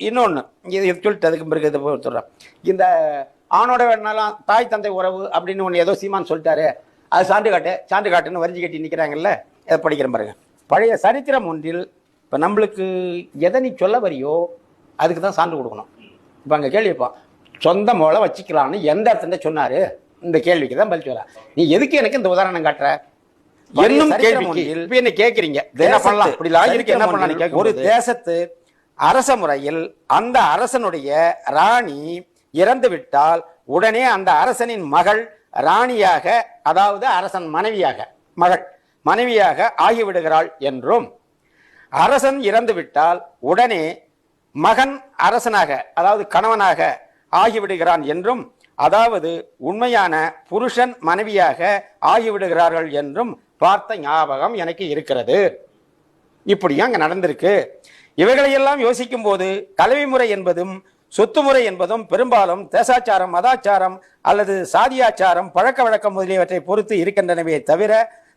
இன்னொன்று இது சொல்லிட்டு அதுக்கு பிறகு இதை சொல்கிறேன். இந்த ஆணோட வேணாலும் தாய் தந்தை உறவு அப்படின்னு ஒன்று ஏதோ சீமான் சொல்லிட்டாரு, அது சான்று காட்டுன்னு வரிஞ்சு கட்டி நிற்கிறாங்கல்ல, அதை படிக்கிற பாருங்க. பழைய சரித்திரம் ஒன்றில் இப்போ நம்மளுக்கு எதை நீ சொல்ல வரியோ அதுக்கு தான் சான்று கொடுக்கணும். இப்போ அங்கே கேள்விப்பான் சொந்த மோளை வச்சுக்கலான்னு எந்த இடத்துல சொன்னார், இந்த கேள்விக்கு தான் பதில் சொல்ல. நீ எதுக்கு எனக்கு இந்த உதாரணம் காட்டுற? என்னும் கேள்விக்கு இப்போ என்ன கேட்குறீங்க, என்ன பண்ணலாம் இப்படிலாம் இருக்கு, என்ன பண்ணலாம்? ஒரு தேசத்து அரச முறையில் அந்த அரசனுடைய ராணி இறந்து விட்டால் உடனே அந்த அரசனின் மகள் ராணியாக, அதாவது அரசன் மனைவியாக ஆகிவிடுகிறாள் என்றும், அரசன் இறந்து விட்டால் உடனே மகன் அரசனாக, அதாவது கணவனாக ஆகிவிடுகிறான் என்றும், அதாவது உண்மையான புருஷன் மனைவியாக ஆகிவிடுகிறார்கள் என்றும் பார்த்த ஞாபகம் எனக்கு இருக்கிறது. இப்படியும் அங்க நடந்திருக்கு. இவைகளையெல்லாம் யோசிக்கும் போது கல்வி முறை என்பதும் சொத்து முறை என்பதும் பெரும்பாலும் தேசாச்சாரம், மதாச்சாரம் அல்லது சாதியாச்சாரம், பழக்க வழக்கம் முதலியவற்றை பொறுத்து இருக்கின்றனவே தவிர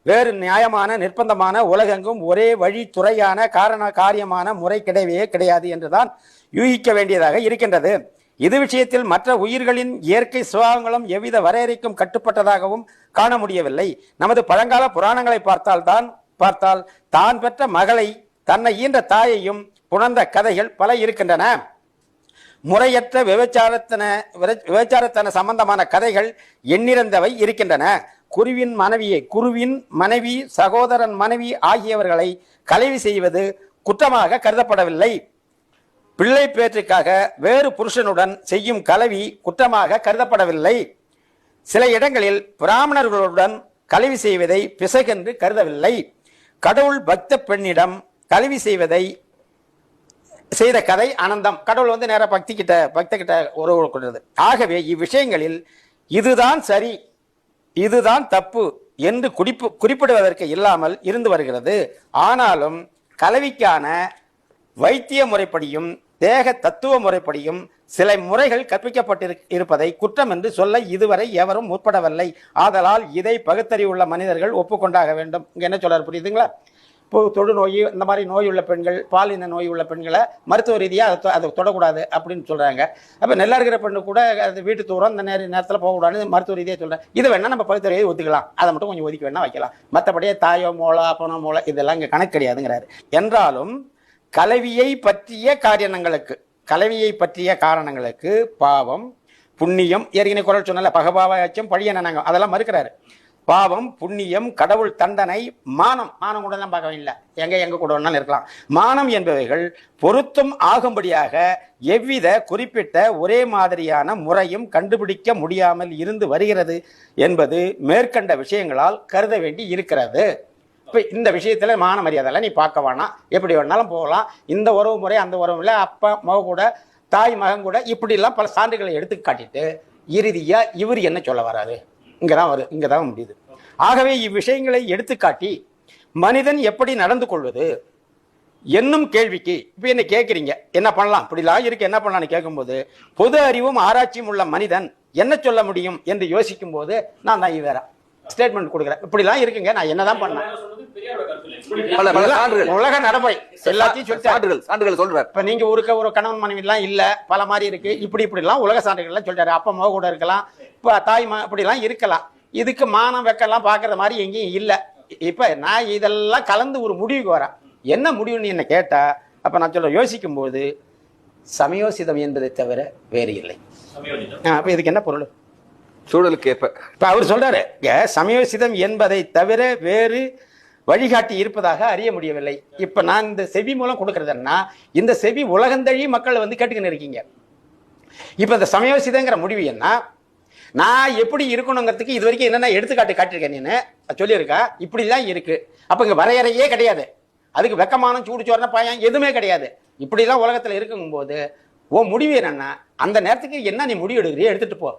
வேறு நியாயமான நிர்பந்தமான உலகெங்கும் ஒரே வழி துறையான காரியமான முறை கிடையாது என்றுதான் யூகிக்க வேண்டியதாக இருக்கின்றது. இது விஷயத்தில் மற்ற உயிர்களின் இயற்கை சுபாவங்களும் எவ்வித வரையறைக்கும் கட்டுப்பட்டதாகவும் காண முடியவில்லை. நமது பழங்கால புராணங்களை பார்த்தால் தான் பெற்ற மகளை, தன்னை ஈன்ற தாயையும் புணர்ந்த கதைகள் பல இருக்கின்றன. முறையற்ற விபச்சாரத்தன சம்பந்தமான கதைகள் எண்ணிறந்தவை இருக்கின்றன. குருவின் மனைவி, சகோதரன் மனைவி ஆகியவர்களை கலவி செய்வது குற்றமாக கருதப்படவில்லை. பிள்ளை பேற்றுக்காக வேறு புருஷனுடன் செய்யும் கலவி குற்றமாக கருதப்படவில்லை. சில இடங்களில் பிராமணர்களுடன் கலவி செய்வதை பிசகென்று கருதவில்லை. கடவுள் பக்த பெண்ணிடம் கலவி செய்த கதை அனந்தம். கடவுள் நேர பக்த கிட்ட உறவு கொண்டது. ஆகவே இவ்விஷயங்களில் இதுதான் சரி, இதுதான் தப்பு என்று குறிப்பிடுவதற்கு இல்லாமல் இருந்து வருகிறது. ஆனாலும் கலவிக்கான வைத்திய முறைப்படியும் தேக தத்துவ முறைப்படியும் சில முறைகள் கற்பிக்கப்பட்டிருப்பதை குற்றம் என்று சொல்ல இதுவரை எவரும் முற்படவில்லை. ஆதலால் இதை பகுத்தறிவுள்ள மனிதர்கள் ஒப்புக்கொண்டாக வேண்டும். இங்க என்ன சொல்றாரு புரியுதுங்களா? இப்போ தொழுநோய், இந்த மாதிரி நோய் உள்ள பெண்கள், பாலின நோய் உள்ள பெண்களை மருத்துவ ரீதியாக அதை தொடக்கூடாது அப்படின்னு சொல்றாங்க. அப்போ நல்லா இருக்கிற பெண்ணு கூட அது வீட்டு தூரம் இந்த நேரத்தில் போகக்கூடாதுன்னு மருத்துவ ரீதியாக சொல்றேன். இது வேணா நம்ம பகுத்தறிவு ரீதியாக ஒத்துக்கலாம், அதை மட்டும் கொஞ்சம் ஒதுக்கி வேணா வைக்கலாம். மற்றபடியே தாயோ மூளை, அப்பனோ மூளை இதெல்லாம் இங்கே கணக்கு கிடையாதுங்கிறாரு. என்றாலும் கலவியை பற்றிய காரணங்களுக்கு பாவம், புண்ணியம், ஏற்கனவே குரல் சொன்னல பகபாவாச்சும் பழியனாங்க, அதெல்லாம் மறுக்கிறாரு. பாவம், புண்ணியம், கடவுள் தண்டனை, மானம் கூட எல்லாம் பார்க்க இல்லை, எங்க கூட வேணாலும் இருக்கலாம். மானம் என்பவைகள் பொருத்தம் ஆகும்படியாக எவ்வித குறிப்பிட்ட ஒரே மாதிரியான முறையும் கண்டுபிடிக்க முடியாமல் இருந்து வருகிறது என்பது மேற்கண்ட விஷயங்களால் கருத வேண்டி இருக்கிறது. இப்போ இந்த விஷயத்துல மான மரியாதை நீ பார்க்க வேணாம், எப்படி வேணாலும் போகலாம். இந்த உறவு முறை அந்த உறவு இல்லை, அப்பா மக கூட தாய் மகன் கூட இப்படிலாம் பல சான்றுகளை எடுத்து காட்டிட்டு இறுதியா இவர் என்ன சொல்ல வராது, இங்கதான் முடியுது. ஆகவே இவ்விஷயங்களை எடுத்துக்காட்டி மனிதன் எப்படி நடந்து கொள்வது என்னும் கேள்விக்கு இப்ப என்ன கேட்குறீங்க, என்ன பண்ணலாம் இப்படிலாம் இருக்கு, என்ன பண்ணலாம்னு கேட்கும்போது பொது அறிவும் ஆராய்ச்சியும் உள்ள மனிதன் என்ன சொல்ல முடியும் என்று யோசிக்கும் போது நான் தான் வேற ஸ்டேட்மெண்ட் கொடுக்குறேன். இப்படிலாம் இருக்குங்க, நான் என்னதான் பண்ணேன், உலக நடைமுறை எல்லாத்தையும் சான்றுகள் சொல்றாரு. இப்ப நீங்க ஒரு கணவன் மனைவி எல்லாம் இல்ல, பல மாதிரி இருக்கு, இப்படிலாம் உலக சான்றுகள் எல்லாம் சொல்றாரு. அப்பா மக கூட இருக்கலாம், இப்ப தாய் இப்படிலாம் இருக்கலாம். இதுக்கு மானம் வெக்கலாம் பாக்குற மாதிரி எங்கேயும் இல்ல. இப்ப நான் இதெல்லாம் கலந்து ஒரு முடிவுக்கு வரேன். என்ன முடிவுன்னு என்ன கேட்டா, அப்ப நான் சொல்ல யோசிக்கும் போது சமயோசிதம் என்பதை தவிர வேறு இல்லை. அப்ப இதுக்கு என்ன பொருள்? சூழலுக்கு ஏற்ப இப்ப அவர் சொல்றாரு, சமயோசிதம் என்பதை தவிர வேறு வழிகாட்டி இருப்பதாக அறிய முடியவில்லை. இப்ப நான் இந்த செவி மூலம் கொடுக்கறதுன்னா, இந்த செவி உலகந்தழி மக்கள் கேட்டுக்கின்னு இருக்கீங்க. இப்ப இந்த சமயோசிதங்கிற முடிவு என்ன, நான் எப்படி இருக்கணுங்கிறதுக்கு இது வரைக்கும் என்னென்ன எடுத்துக்காட்டு காட்டிருக்கேன், நீன்னு சொல்லியிருக்கா, இப்படிலாம் இருக்கு. அப்ப இங்க வரையறையே கிடையாது, அதுக்கு வெக்கமான சூடு சோறன பயம் எதுவுமே கிடையாது. இப்படிலாம் உலகத்துல இருக்கும்போது முடிவு என்னன்னா, அந்த நேரத்துக்கு என்ன நீ முடிவு எடுக்கிறியோ எடுத்துட்டு போ.